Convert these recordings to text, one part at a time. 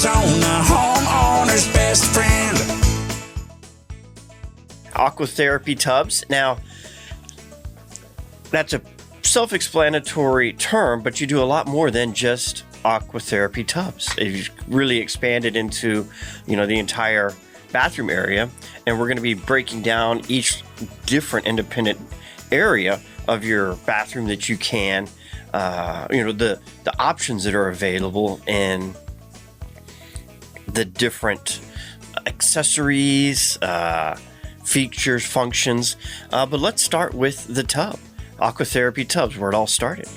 Arizona, homeowner's best friend. Aqua therapy tubs. Now, that's a self-explanatory term, but you do a lot more than just aqua therapy tubs. You've really expanded into, the entire bathroom area, and we're going to be breaking down each different independent area of your bathroom that you can, the options that are available and the different accessories, features, functions. But let's start with the tub. Aqua therapy tubs, where it all started.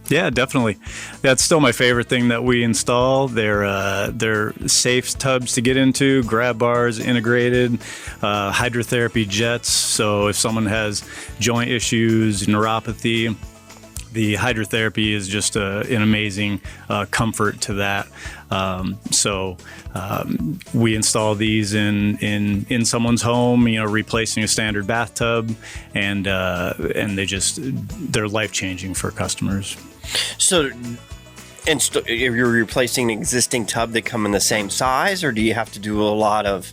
Yeah, definitely. That's still my favorite thing that we install. They're safe tubs to get into, grab bars integrated, hydrotherapy jets. So if someone has joint issues, neuropathy, the hydrotherapy is just an amazing comfort to that. We install these in someone's home, replacing a standard bathtub, and they're life-changing for customers. So, you're replacing an existing tub that come in the same size, or do you have to do a lot of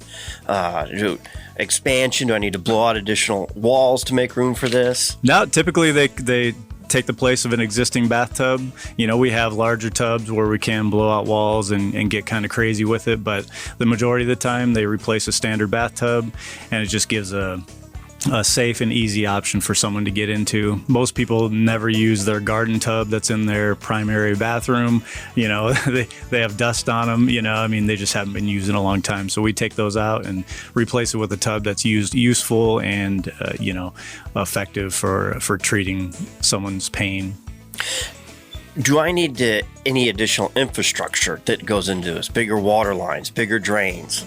expansion? Do I need to blow out additional walls to make room for this? No, typically they take the place of an existing bathtub. We have larger tubs where we can blow out walls and get kind of crazy with it, but the majority of the time they replace a standard bathtub, and it just gives a safe and easy option for someone to get into. Most people never use their garden tub that's in their primary bathroom. They have dust on them, they just haven't been used in a long time. So we take those out and replace it with a tub that's useful and, effective for treating someone's pain. Do I need any additional infrastructure that goes into this? Bigger water lines, bigger drains?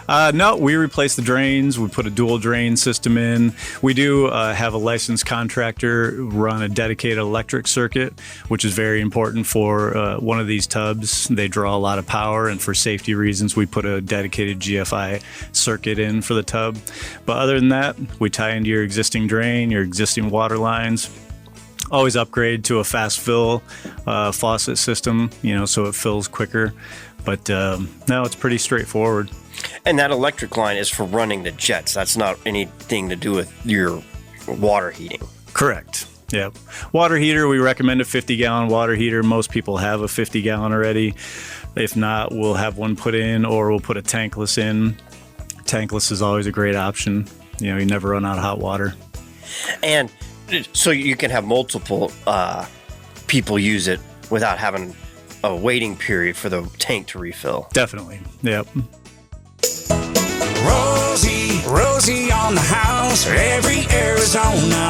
No, we replace the drains. We put a dual drain system in. We do have a licensed contractor run a dedicated electric circuit, which is very important for one of these tubs. They draw a lot of power, and for safety reasons, we put a dedicated GFI circuit in for the tub. But other than that, we tie into your existing drain, your existing water lines. Always upgrade to a fast fill faucet system, so it fills quicker. But no, it's pretty straightforward. And that electric line is for running the jets. That's not anything to do with your water heating. Correct. Yeah. Water heater, we recommend a 50-gallon water heater. Most people have a 50-gallon already. If not, we'll have one put in, or we'll put a tankless in. Tankless is always a great option. You never run out of hot water. And so you can have multiple people use it without having a waiting period for the tank to refill. Definitely. Yep. Rosie on the house, every Arizona